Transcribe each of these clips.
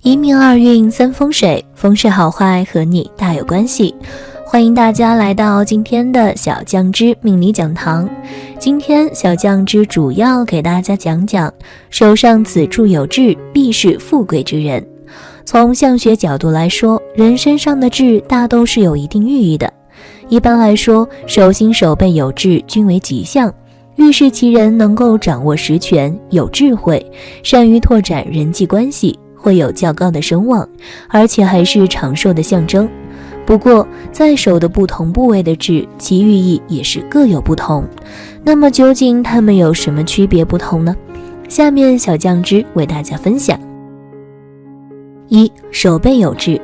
一命二运三风水，风水好坏和你大有关系。欢迎大家来到今天的小酱汁命理讲堂。今天小酱汁主要给大家讲讲手上此处有痣必是富贵之人。从相学角度来说，人身上的痣大都是有一定寓意的。一般来说，手心手背有痣均为吉象，预示其人能够掌握实权，有智慧，善于拓展人际关系，会有较高的声望，而且还是长寿的象征。不过在手的不同部位的痣，其寓意也是各有不同。那么究竟它们有什么区别不同呢？下面小酱汁为大家分享。一、手背有痣。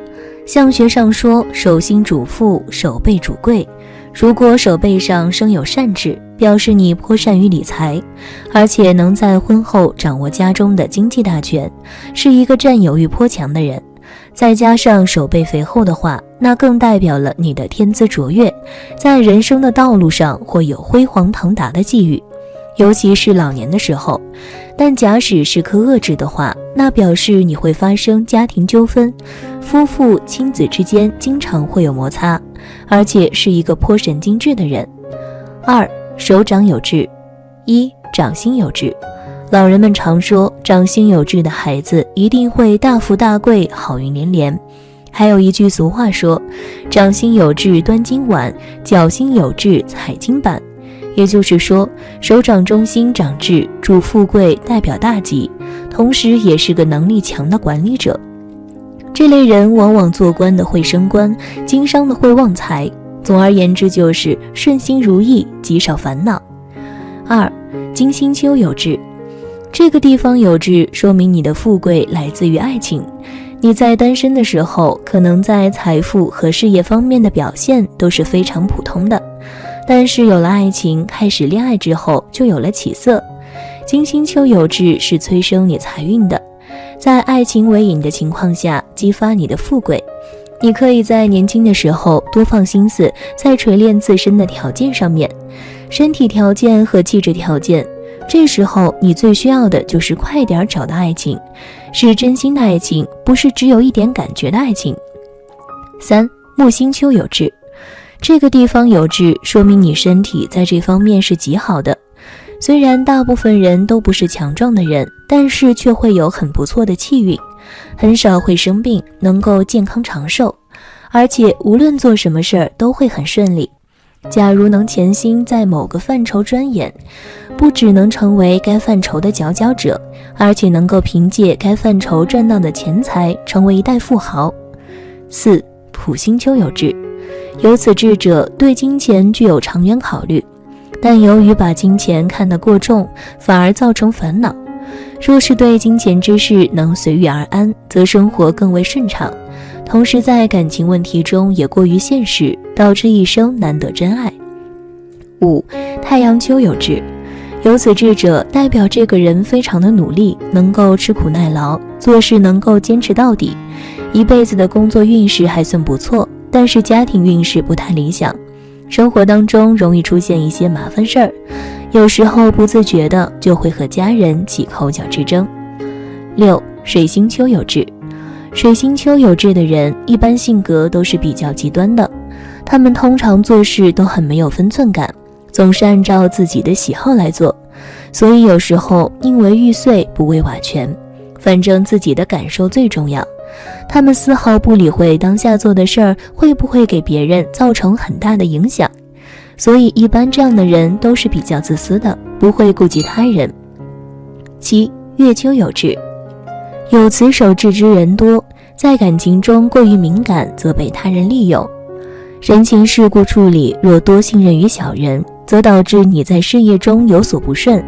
相学上说，手心主富，手背主贵。如果手背上生有善痣，表示你颇善于理财，而且能在婚后掌握家中的经济大权，是一个占有欲颇强的人。再加上手背肥厚的话，那更代表了你的天资卓越，在人生的道路上会有辉煌腾达的际遇，尤其是老年的时候。但假使是颗恶痣的话，那表示你会发生家庭纠纷，夫妇亲子之间经常会有摩擦，而且是一个颇神经质的人。二、手掌有痣。一、掌心有痣。老人们常说，掌心有痣的孩子一定会大富大贵，好运连连。还有一句俗话说，掌心有痣端金碗，脚心有痣踩金板。也就是说，手掌中心长痣主富贵，代表大吉，同时也是个能力强的管理者。这类人往往做官的会升官，经商的会旺财，总而言之就是顺心如意，极少烦恼。二、金星丘有痣。这个地方有痣，说明你的富贵来自于爱情。你在单身的时候，可能在财富和事业方面的表现都是非常普通的，但是有了爱情，开始恋爱之后就有了起色。金星丘有痣是催生你财运的，在爱情为引的情况下，激发你的富贵。你可以在年轻的时候多放心思在锤炼自身的条件上面，身体条件和气质条件。这时候你最需要的就是快点找到爱情，是真心的爱情，不是只有一点感觉的爱情。三、木星丘有痣。这个地方有痣，说明你身体在这方面是极好的。虽然大部分人都不是强壮的人，但是却会有很不错的气运，很少会生病，能够健康长寿，而且无论做什么事儿都会很顺利。假如能潜心在某个范畴钻研，不只能成为该范畴的佼佼者，而且能够凭借该范畴赚到的钱财成为一代富豪。四、土星丘有痣。有此痣者对金钱具有长远考虑，但由于把金钱看得过重，反而造成烦恼。若是对金钱之事能随遇而安，则生活更为顺畅，同时在感情问题中也过于现实，导致一生难得真爱。五、太阳丘有痣。有此痣者代表这个人非常的努力，能够吃苦耐劳，做事能够坚持到底，一辈子的工作运势还算不错，但是家庭运势不太理想，生活当中容易出现一些麻烦事儿，有时候不自觉的就会和家人起口角之争。六、水星丘有痣。水星丘有痣的人一般性格都是比较极端的，他们通常做事都很没有分寸感，总是按照自己的喜好来做，所以有时候宁为玉碎不为瓦全，反正自己的感受最重要。他们丝毫不理会当下做的事儿会不会给别人造成很大的影响，所以一般这样的人都是比较自私的，不会顾及他人。七、月丘有痣。有此手痣之人多，在感情中过于敏感，则被他人利用。人情世故处理若多信任于小人，则导致你在事业中有所不顺，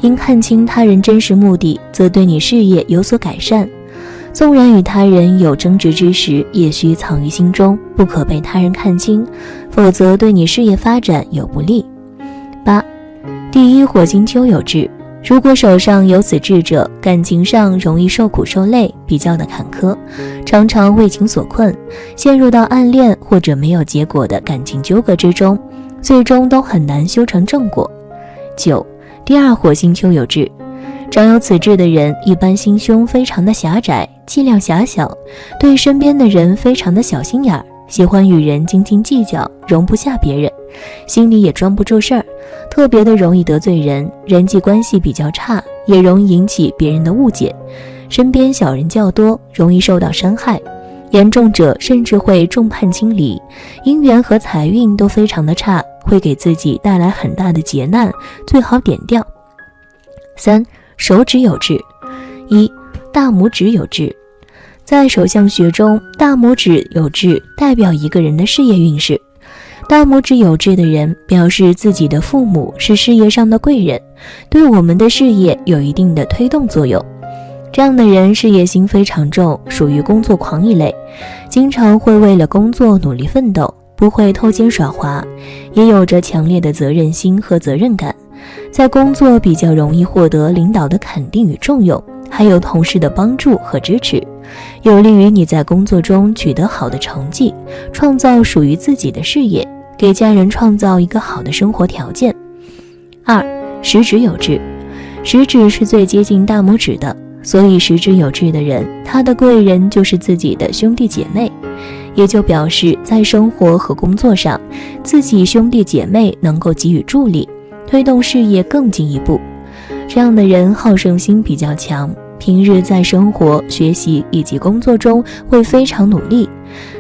因看清他人真实目的，则对你事业有所改善。纵然与他人有争执之时，也需藏于心中，不可被他人看清，否则对你事业发展有不利。八、第一火星丘有痣。如果手上有此痣者，感情上容易受苦受累，比较的坎坷，常常为情所困，陷入到暗恋或者没有结果的感情纠葛之中，最终都很难修成正果。九、第二火星丘有痣。长有此痣的人一般心胸非常的狭窄，气量狭小，对身边的人非常的小心眼儿，喜欢与人斤斤计较，容不下别人，心里也装不住事儿，特别的容易得罪人，人际关系比较差，也容易引起别人的误解，身边小人较多，容易受到伤害，严重者甚至会众叛亲离，姻缘和财运都非常的差，会给自己带来很大的劫难，最好点掉。3. 手指有痣。1. 大拇指有痣。在手相学中，大拇指有痣代表一个人的事业运势。大拇指有痣的人表示自己的父母是事业上的贵人，对我们的事业有一定的推动作用。这样的人事业心非常重，属于工作狂一类，经常会为了工作努力奋斗，不会偷奸耍滑，也有着强烈的责任心和责任感，在工作比较容易获得领导的肯定与重用，还有同事的帮助和支持，有利于你在工作中取得好的成绩，创造属于自己的事业，给家人创造一个好的生活条件。2. 食指有痣。食指是最接近大拇指的，所以食指有痣的人，他的贵人就是自己的兄弟姐妹，也就表示在生活和工作上，自己兄弟姐妹能够给予助力，推动事业更进一步。这样的人好胜心比较强，平日在生活、学习以及工作中会非常努力，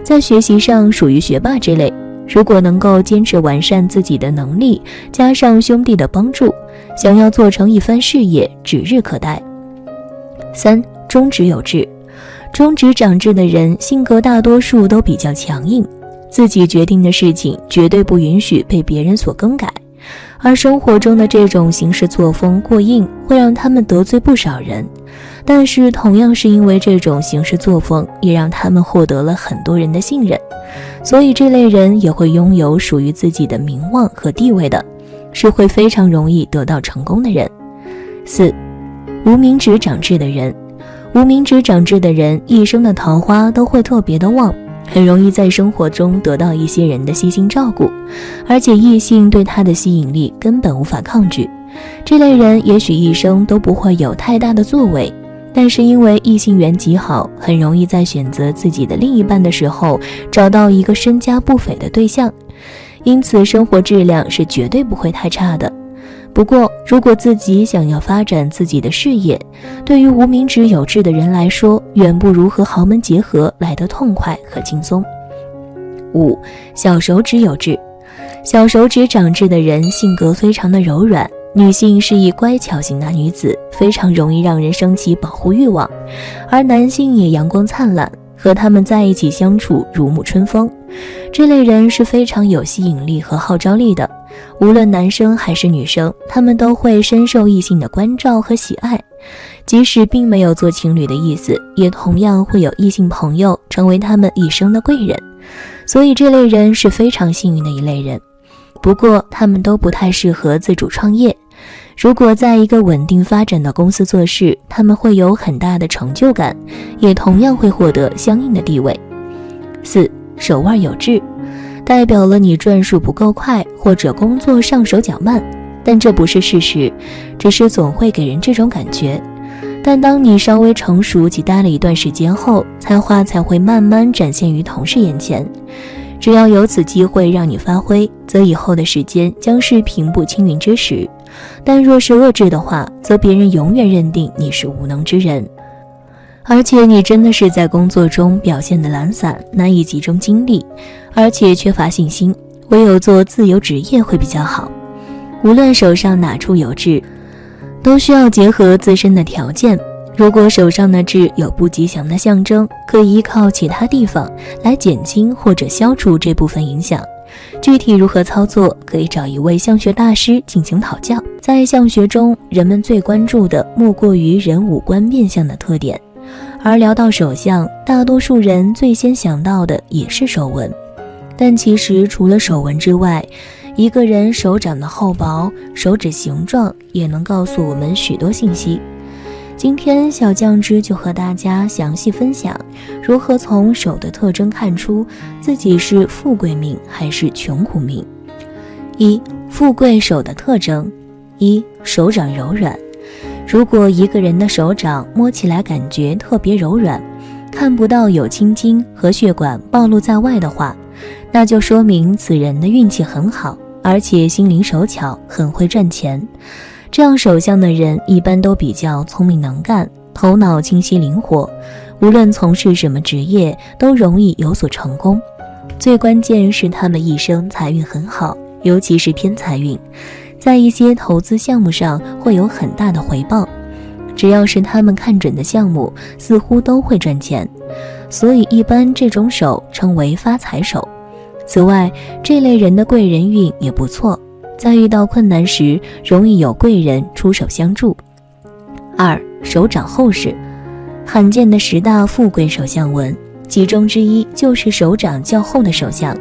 在学习上属于学霸之类，如果能够坚持完善自己的能力，加上兄弟的帮助，想要做成一番事业指日可待。3. 中指有痣。中指长痣的人性格大多数都比较强硬，自己决定的事情绝对不允许被别人所更改，而生活中的这种行事作风过硬，会让他们得罪不少人，但是同样是因为这种行事作风，也让他们获得了很多人的信任，所以这类人也会拥有属于自己的名望和地位的，是会非常容易得到成功的人。4. 无名指长痣的人。无名指长痣的人一生的桃花都会特别的旺，很容易在生活中得到一些人的悉心照顾，而且异性对他的吸引力根本无法抗拒。这类人也许一生都不会有太大的作为，但是因为异性缘极好，很容易在选择自己的另一半的时候找到一个身家不菲的对象，因此生活质量是绝对不会太差的。不过如果自己想要发展自己的事业，对于无名指有痣的人来说，远不如和豪门结合来得痛快和轻松。5. 小手指有痣。小手指长痣的人性格非常的柔软，女性是一乖巧型的女子，非常容易让人升起保护欲望，而男性也阳光灿烂，和他们在一起相处如沐春风。这类人是非常有吸引力和号召力的，无论男生还是女生，他们都会深受异性的关照和喜爱，即使并没有做情侣的意思，也同样会有异性朋友成为他们一生的贵人，所以这类人是非常幸运的一类人。不过他们都不太适合自主创业，如果在一个稳定发展的公司做事，他们会有很大的成就感，也同样会获得相应的地位。4. 手腕有痣，代表了你转数不够快，或者工作上手较慢，但这不是事实，只是总会给人这种感觉。但当你稍微成熟及待了一段时间后，才华才会慢慢展现于同事眼前。只要有此机会让你发挥，则以后的时间将是平步青云之时，但若是恶痣的话，则别人永远认定你是无能之人，而且你真的是在工作中表现得懒散，难以集中精力，而且缺乏信心，唯有做自由职业会比较好。无论手上哪处有痣，都需要结合自身的条件，如果手上的痣有不吉祥的象征，可以依靠其他地方来减轻或者消除这部分影响。具体如何操作，可以找一位相学大师进行讨教。在相学中，人们最关注的莫过于人五官面相的特点，而聊到手相，大多数人最先想到的也是手纹。但其实除了手纹之外，一个人手掌的厚薄、手指形状也能告诉我们许多信息。今天小酱汁就和大家详细分享如何从手的特征看出自己是富贵命还是穷苦命。1. 富贵手的特征。1. 手掌柔软。如果一个人的手掌摸起来感觉特别柔软，看不到有青筋和血管暴露在外的话，那就说明此人的运气很好，而且心灵手巧，很会赚钱。这样手相的人一般都比较聪明能干，头脑清晰灵活，无论从事什么职业都容易有所成功。最关键是他们一生财运很好，尤其是偏财运，在一些投资项目上会有很大的回报。只要是他们看准的项目，似乎都会赚钱，所以一般这种手称为发财手。此外，这类人的贵人运也不错，在遇到困难时容易有贵人出手相助。2. 手掌厚实。罕见的10大富贵手相文，其中之一就是手掌较厚的手相。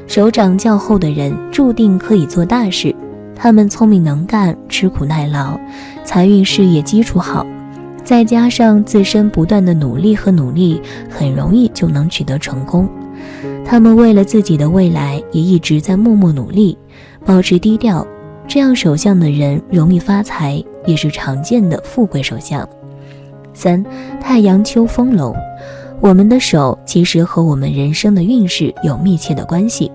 手掌较厚的人注定可以做大事，他们聪明能干，吃苦耐劳，财运事业基础好，再加上自身不断的努力和努力，很容易就能取得成功。他们为了自己的未来也一直在默默努力，保持低调，这样手相的人容易发财，也是常见的富贵手相。3. 太阳丘丰隆。我们的手其实和我们人生的运势有密切的关系，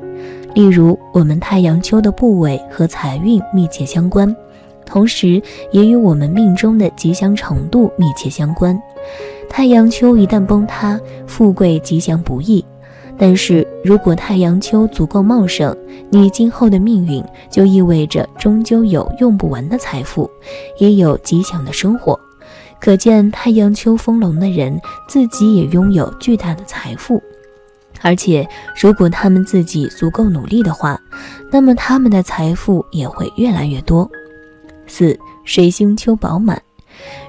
例如我们太阳丘的部位和财运密切相关，同时也与我们命中的吉祥程度密切相关。太阳丘一旦崩塌，富贵吉祥不易，但是如果太阳丘足够茂盛，你今后的命运就意味着终究有用不完的财富，也有吉祥的生活。可见太阳丘丰隆的人自己也拥有巨大的财富，而且如果他们自己足够努力的话，那么他们的财富也会越来越多。4. 水星丘饱满。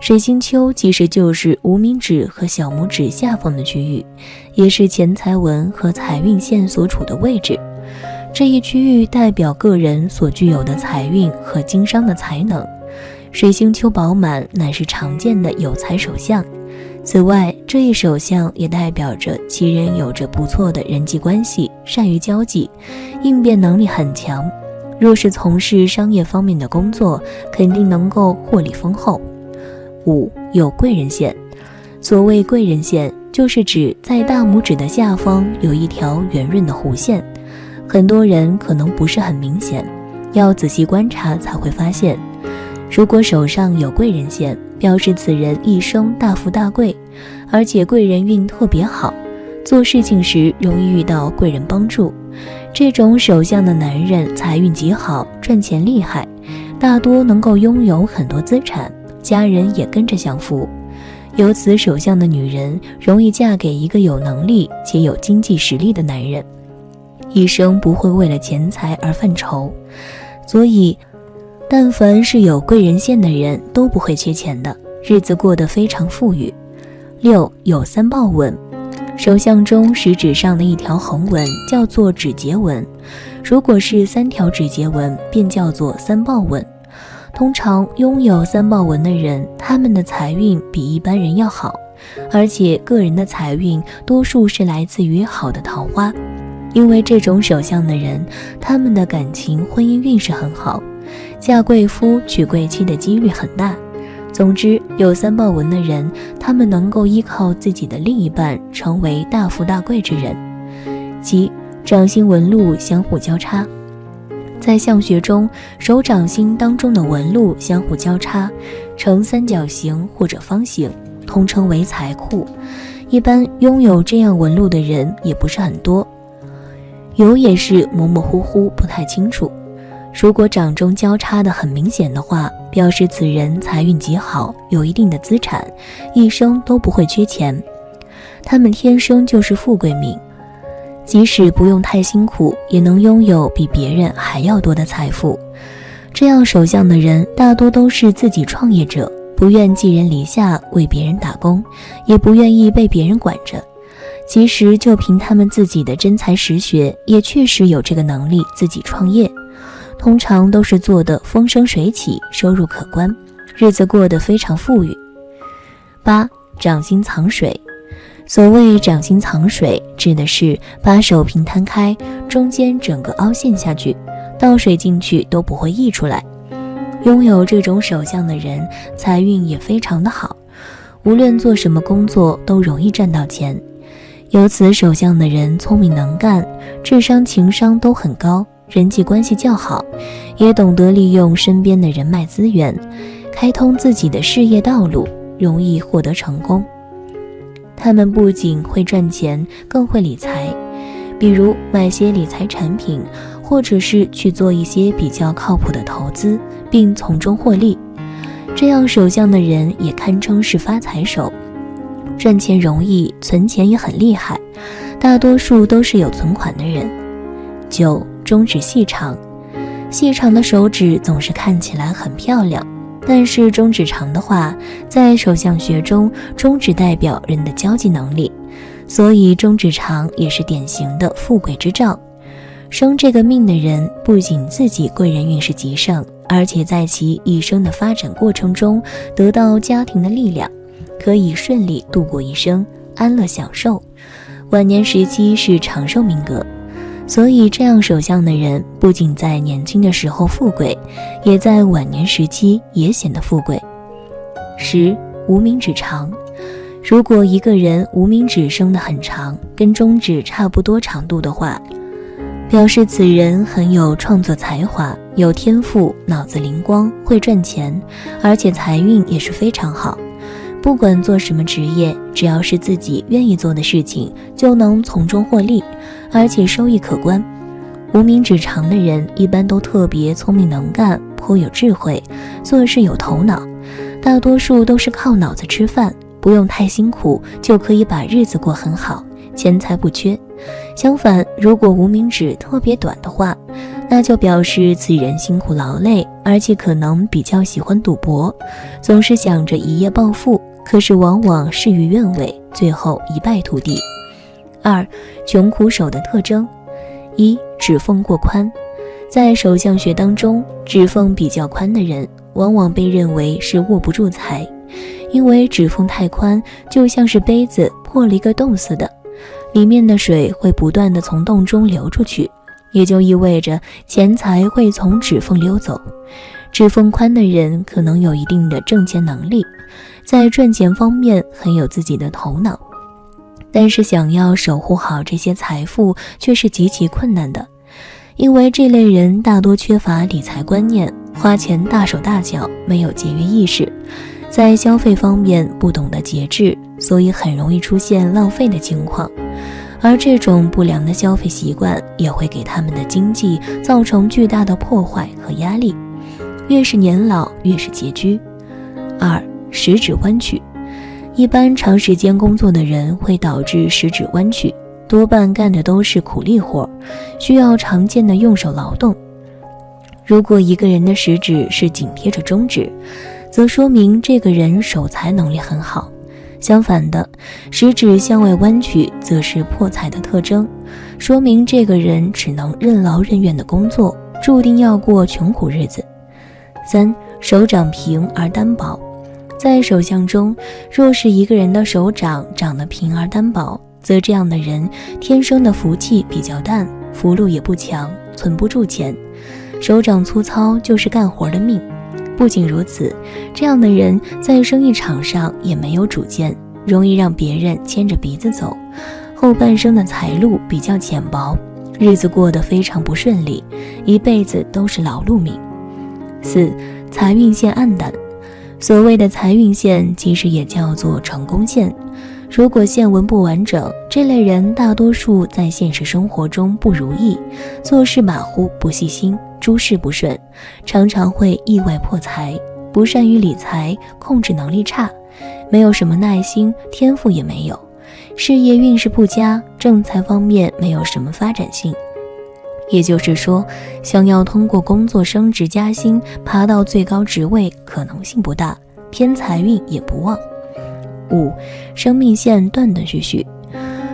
水星丘其实就是无名指和小拇指下方的区域，也是钱财纹和财运线所处的位置。这一区域代表个人所具有的财运和经商的才能。水星丘饱满乃是常见的有财手相，此外这一手相也代表着其人有着不错的人际关系，善于交际，应变能力很强，若是从事商业方面的工作，肯定能够获利丰厚。5. 有贵人线。所谓贵人线，就是指在大拇指的下方有一条圆润的弧线，很多人可能不是很明显，要仔细观察才会发现。如果手上有贵人线，表示此人一生大富大贵，而且贵人运特别好，做事情时容易遇到贵人帮助。这种手相的男人财运极好，赚钱厉害，大多能够拥有很多资产，家人也跟着享福。有此手相的女人容易嫁给一个有能力且有经济实力的男人，一生不会为了钱财而犯愁，所以但凡是有贵人线的人都不会缺钱的，日子过得非常富裕。6. 有三豹纹。手相中食指上的一条横纹叫做指节纹，如果是3条指节纹便叫做三豹纹。通常拥有三豹纹的人，他们的财运比一般人要好，而且个人的财运多数是来自于好的桃花。因为这种手相的人，他们的感情婚姻运势很好，嫁贵夫娶贵妻的几率很大。总之，有三豹纹的人，他们能够依靠自己的另一半成为大富大贵之人。7. 掌心纹路相互交叉。在相学中，手掌心当中的纹路相互交叉，呈三角形或者方形，通称为财库。一般拥有这样纹路的人也不是很多，有也是模模糊糊，不太清楚。如果掌中交叉的很明显的话，表示此人财运极好，有一定的资产，一生都不会缺钱。他们天生就是富贵命，即使不用太辛苦，也能拥有比别人还要多的财富。这样手相的人大多都是自己创业者，不愿寄人篱下为别人打工，也不愿意被别人管着。其实就凭他们自己的真才实学，也确实有这个能力自己创业，通常都是做得风生水起，收入可观，日子过得非常富裕。8. 掌心藏水。所谓掌心藏水，指的是把手平摊开，中间整个凹陷下去，倒水进去都不会溢出来。拥有这种手相的人，财运也非常的好，无论做什么工作都容易赚到钱。有此手相的人聪明能干，智商情商都很高，人际关系较好，也懂得利用身边的人脉资源，开通自己的事业道路，容易获得成功。他们不仅会赚钱，更会理财，比如买些理财产品，或者是去做一些比较靠谱的投资，并从中获利。这样手相的人也堪称是发财手，赚钱容易，存钱也很厉害，大多数都是有存款的人。9. 中指细长。细长的手指总是看起来很漂亮，但是中指长的话，在手相学中，中指代表人的交际能力，所以中指长也是典型的富贵之兆。生这个命的人不仅自己贵人运势极盛，而且在其一生的发展过程中得到家庭的力量，可以顺利度过一生，安乐享受。晚年时期是长寿命格，所以这样手相的人不仅在年轻的时候富贵，也在晚年时期也显得富贵。10. 无名指长。如果一个人无名指生得很长，跟中指差不多长度的话，表示此人很有创作才华，有天赋，脑子灵光，会赚钱，而且财运也是非常好。不管做什么职业，只要是自己愿意做的事情，就能从中获利，而且收益可观。无名指长的人一般都特别聪明能干，颇有智慧，做事有头脑，大多数都是靠脑子吃饭，不用太辛苦就可以把日子过很好，钱财不缺。相反，如果无名指特别短的话，那就表示此人辛苦劳累，而且可能比较喜欢赌博，总是想着一夜暴富，可是往往事与愿违，最后一败涂地。2. 穷苦手的特征。1. 指缝过宽。在手相学当中，指缝比较宽的人往往被认为是握不住财，因为指缝太宽，就像是杯子破了一个洞似的，里面的水会不断地从洞中流出去，也就意味着钱财会从指缝溜走。指缝宽的人可能有一定的挣钱能力，在赚钱方面很有自己的头脑，但是想要守护好这些财富却是极其困难的，因为这类人大多缺乏理财观念，花钱大手大脚，没有节约意识，在消费方面不懂得节制，所以很容易出现浪费的情况。而这种不良的消费习惯也会给他们的经济造成巨大的破坏和压力，越是年老越是拮据。2. 食指弯曲。一般长时间工作的人会导致食指弯曲，多半干的都是苦力活，需要常见的用手劳动。如果一个人的食指是紧贴着中指，则说明这个人守财能力很好。相反的，食指向外弯曲则是破财的特征，说明这个人只能任劳任怨的工作，注定要过穷苦日子。3. 手掌平而单薄。在手相中，若是一个人的手掌长得平而单薄，则这样的人天生的福气比较淡，福禄也不强，存不住钱。手掌粗糙就是干活的命。不仅如此，这样的人在生意场上也没有主见，容易让别人牵着鼻子走，后半生的财路比较浅薄，日子过得非常不顺利，一辈子都是劳碌命。4. 财运线暗淡。所谓的财运线其实也叫做成功线，如果线纹不完整，这类人大多数在现实生活中不如意，做事马虎不细心，诸事不顺，常常会意外破财，不善于理财，控制能力差，没有什么耐心，天赋也没有，事业运势不佳，正财方面没有什么发展性。也就是说，想要通过工作升职加薪爬到最高职位可能性不大，偏财运也不旺。5. 生命线断断续续。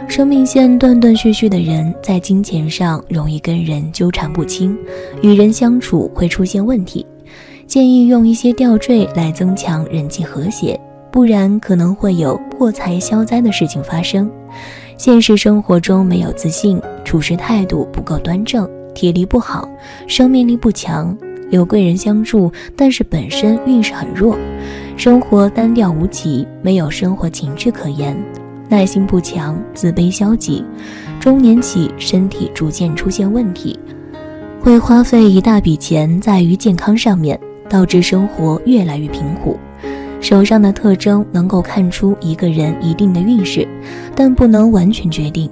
生命线断断续续的人在金钱上容易跟人纠缠不清，与人相处会出现问题，建议用一些吊坠来增强人际和谐，不然可能会有破财消灾的事情发生。现实生活中没有自信，处事态度不够端正，体力不好，生命力不强，有贵人相助，但是本身运势很弱，生活单调无奇，没有生活情趣可言，耐心不强，自卑消极，中年起身体逐渐出现问题，会花费一大笔钱在于健康上面，导致生活越来越贫苦。手上的特征能够看出一个人一定的运势，但不能完全决定，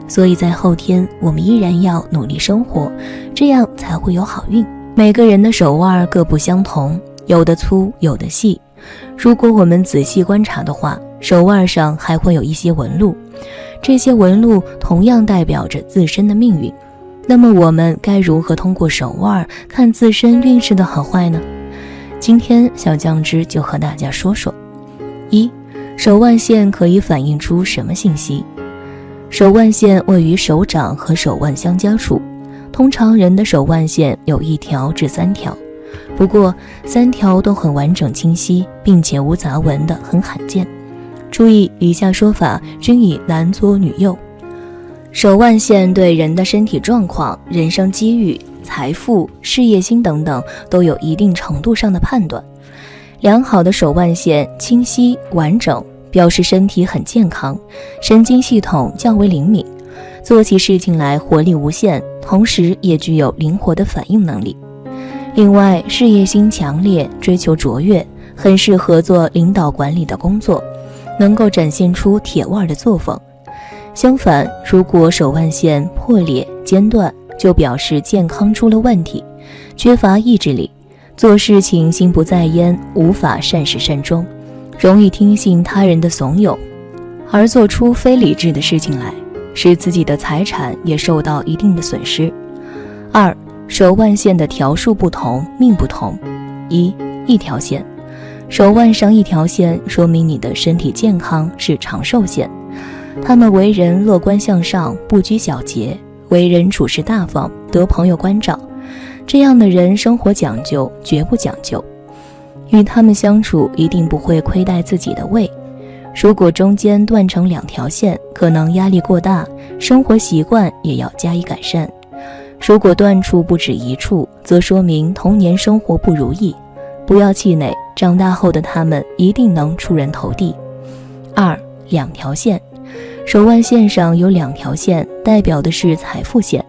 所以在后天我们依然要努力生活，这样才会有好运。每个人的手腕各不相同，有的粗，有的细。如果我们仔细观察的话，手腕上还会有一些纹路，这些纹路同样代表着自身的命运。那么我们该如何通过手腕看自身运势的好坏呢？今天小酱汁就和大家说说。一、手腕线可以反映出什么信息？手腕线位于手掌和手腕相交处，通常人的手腕线有1条至3条，不过3条都很完整清晰，并且无杂纹的很罕见。注意以下说法均以男左女右。手腕线对人的身体状况、人生机遇、财富、事业心等等都有一定程度上的判断。良好的手腕线清晰完整，表示身体很健康，神经系统较为灵敏，做起事情来活力无限，同时也具有灵活的反应能力。另外，事业心强烈，追求卓越，很适合做领导管理的工作，能够展现出铁腕的作风。相反，如果手腕线破裂间断，就表示健康出了问题，缺乏意志力，做事情心不在焉，无法善始善终，容易听信他人的怂恿，而做出非理智的事情来，使自己的财产也受到一定的损失。二、手腕线的条数不同，命不同。一条线，手腕上1条线，说明你的身体健康，是长寿线。他们为人乐观向上，不拘小节，为人处事大方，得朋友关照，这样的人生活讲究，绝不讲究。与他们相处一定不会亏待自己的胃。如果中间断成2条线，可能压力过大，生活习惯也要加以改善。如果断处不止1处，则说明童年生活不如意，不要气馁，长大后的他们一定能出人头地。2、2条线，手腕线上有2条线，代表的是财富线，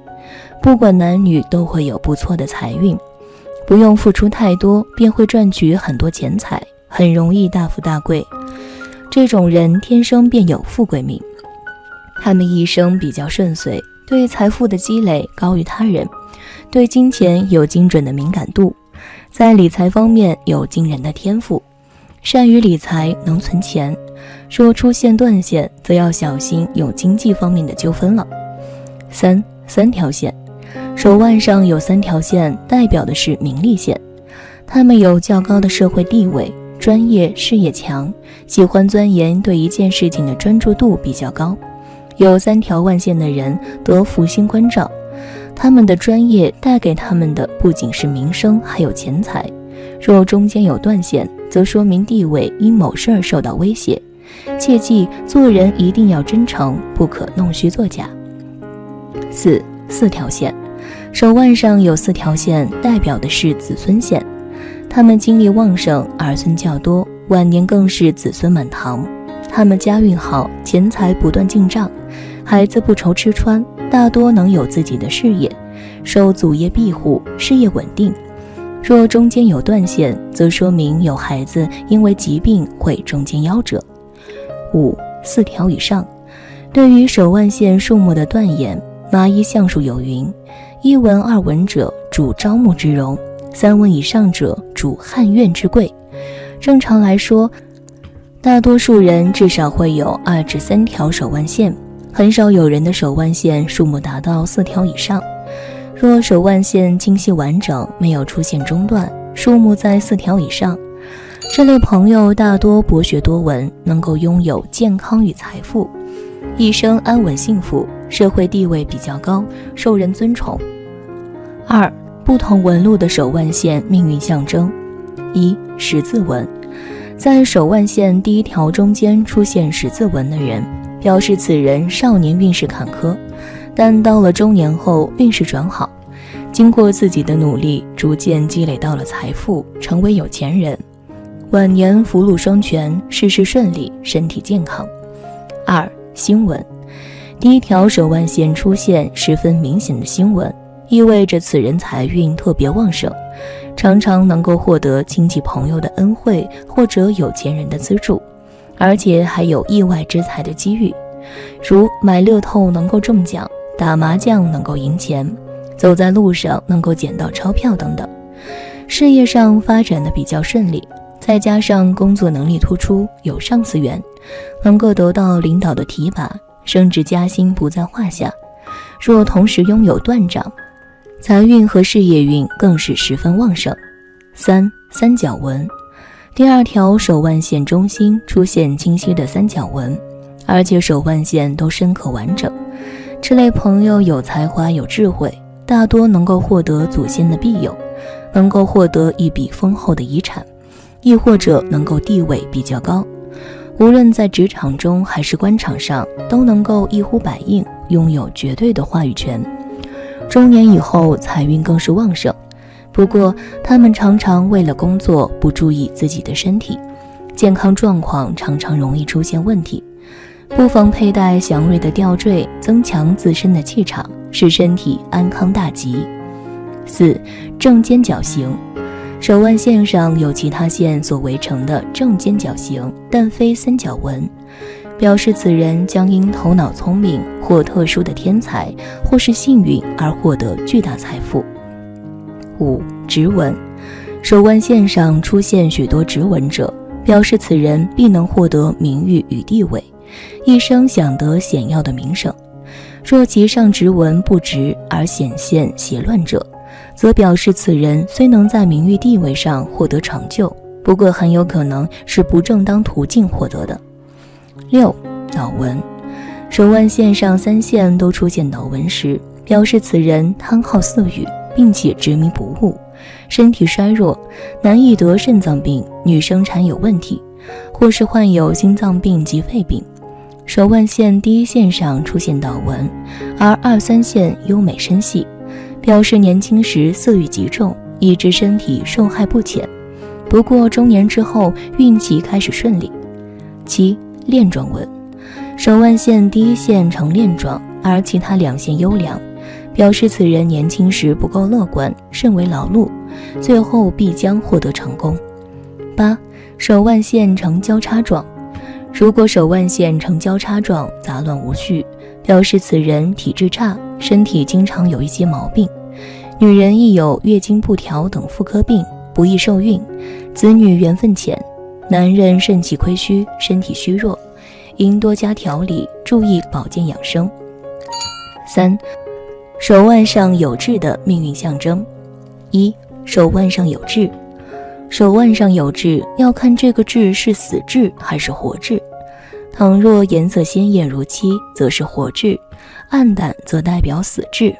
不管男女都会有不错的财运，不用付出太多，便会赚取很多钱财，很容易大富大贵。这种人天生便有富贵命，他们一生比较顺遂，对财富的积累高于他人，对金钱有精准的敏感度，在理财方面有惊人的天赋，善于理财，能存钱。若出现断线，则要小心有经济方面的纠纷了。3条线，手腕上有3条线，代表的是名利线，他们有较高的社会地位，专业事业强，喜欢钻研，对一件事情的专注度比较高。有3条腕线的人得福星关照，他们的专业带给他们的不仅是名声，还有钱财。若中间有断线，则说明地位因某事儿受到威胁，切记做人一定要真诚，不可弄虚作假。4条线，手腕上有4条线，代表的是子孙线，他们精力旺盛，儿孙较多，晚年更是子孙满堂。他们家运好，钱财不断进账，孩子不愁吃穿，大多能有自己的事业，受祖业庇护，事业稳定。若中间有断线，则说明有孩子因为疾病会中间夭折。4条以上，对于手腕线数目的断眼，麻衣相术有云：1纹2纹者主招募之荣，3纹以上者主汉苑之贵。正常来说，大多数人至少会有2至3条手腕线，很少有人的手腕线数目达到4条以上。若手腕线清晰完整，没有出现中断，数目在4条以上，这类朋友大多博学多闻，能够拥有健康与财富，一生安稳幸福，社会地位比较高，受人尊崇。2、不同纹路的手腕线命运象征。十字纹，在手腕线第1条中间出现十字纹的人，表示此人少年运势坎坷，但到了中年后运势转好，经过自己的努力，逐渐积累到了财富，成为有钱人。晚年福禄双全，事事顺利，身体健康。2. 星纹。第一条手腕线出现十分明显的星纹，意味着此人财运特别旺盛，常常能够获得亲戚朋友的恩惠或者有钱人的资助，而且还有意外之财的机遇，如买乐透能够中奖，打麻将能够赢钱，走在路上能够捡到钞票等等。事业上发展的比较顺利，再加上工作能力突出，有上司缘，能够得到领导的提拔，升职加薪不在话下。若同时拥有断掌，财运和事业运更是十分旺盛。3. 三角纹。第二条手腕线中心出现清晰的三角纹，而且手腕线都深刻完整。这类朋友有才华有智慧，大多能够获得祖先的庇佑，能够获得一笔丰厚的遗产，亦或者能够地位比较高，无论在职场中还是官场上，都能够一呼百应，拥有绝对的话语权。中年以后财运更是旺盛，不过他们常常为了工作不注意自己的身体，健康状况常常容易出现问题，不妨佩戴祥瑞的吊坠，增强自身的气场，使身体安康大吉。4. 正尖角形。手腕线上有其他线所围成的正尖角形，但非三角纹，表示此人将因头脑聪明或特殊的天才或是幸运而获得巨大财富。5. 直纹。手腕线上出现许多直纹者，表示此人必能获得名誉与地位，一生享得显耀的名声。若其上直纹不直而显现邪乱者，则表示此人虽能在名誉地位上获得成就，不过很有可能是不正当途径获得的。6. 脑纹。手腕线上3线都出现脑纹时，表示此人贪好色欲，并且执迷不悟，身体衰弱，难易得肾脏病、女生产有问题，或是患有心脏病及肺病。手腕线第一线上出现脑纹，而2、3线优美深细，表示年轻时色欲极重，以致身体受害不浅，不过中年之后运气开始顺利。7. 链状纹。手腕线第一线呈链状，而其他2线优良，表示此人年轻时不够乐观，甚为劳碌，最后必将获得成功。8. 手腕线呈交叉状。如果手腕线呈交叉状，杂乱无序，表示此人体质差，身体经常有一些毛病。女人亦有月经不调等妇科病，不易受孕，子女缘分浅。男人肾气亏虚，身体虚弱，应多加调理，注意保健养生。3. 手腕上有痣的命运象征。1. 手腕上有痣。手腕上有痣，要看这个痣是死痣还是活痣。倘若颜色鲜艳如漆，则是活痣，暗淡则代表死痣。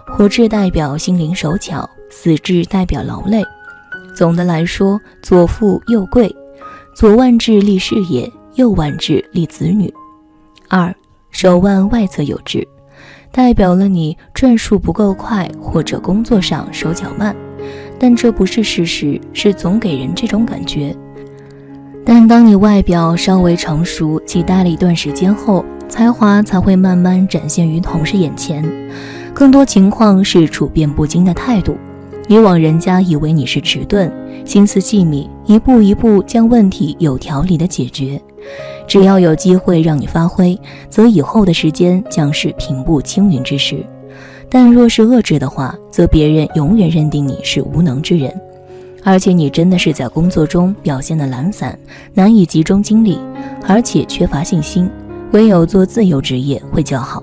活痣代表心灵手巧，死痣代表劳累。总的来说，左富右贵，左腕痣立事业，右腕痣立子女。2. 手腕外侧有痣，代表了你转数不够快，或者工作上手脚慢，但这不是事实，是总给人这种感觉。但当你外表稍微成熟且待了一段时间后，才华才会慢慢展现于同事眼前，更多情况是处变不惊的态度。以往人家以为你是迟钝，心思细密，一步一步将问题有条理地解决。只要有机会让你发挥，则以后的时间将是平步青云之时。但若是恶质的话，则别人永远认定你是无能之人，而且你真的是在工作中表现得懒散，难以集中精力，而且缺乏信心，唯有做自由职业会较好。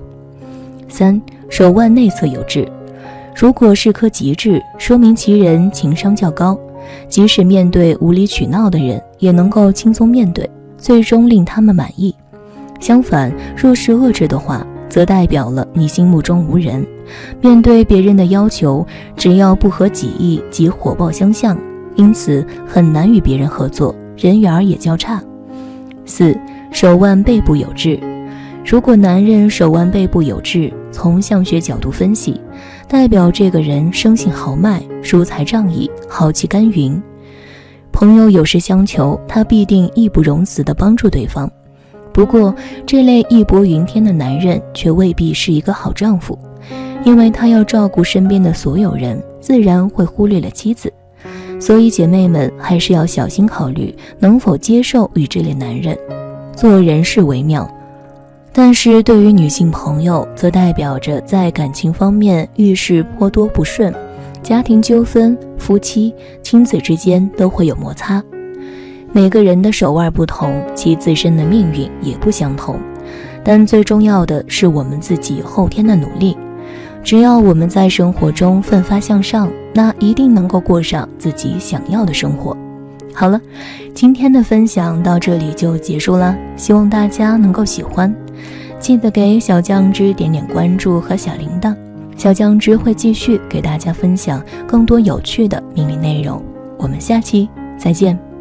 3. 手腕内侧有痣。如果是颗吉痣，说明其人情商较高，即使面对无理取闹的人，也能够轻松面对，最终令他们满意。相反，若是恶痣的话，则代表了你心目中无人，面对别人的要求，只要不合己意即火爆相向，因此很难与别人合作，人缘也较差。4. 手腕背部有痣。如果男人手腕背部有痣，从相学角度分析，代表这个人生性豪迈，疏财仗义，好气干云。朋友有事相求，他必定义不容辞地帮助对方。不过这类义薄云天的男人却未必是一个好丈夫，因为他要照顾身边的所有人，自然会忽略了妻子。所以姐妹们还是要小心考虑能否接受与这类男人做人事为妙。但是对于女性朋友，则代表着在感情方面遇事颇多不顺，家庭纠纷、夫妻、亲子之间都会有摩擦。每个人的手腕不同，其自身的命运也不相同，但最重要的是我们自己后天的努力。只要我们在生活中奋发向上，那一定能够过上自己想要的生活。好了，今天的分享到这里就结束了，希望大家能够喜欢。记得给小酱汁点点关注和小铃铛，小酱汁会继续给大家分享更多有趣的命理内容。我们下期再见。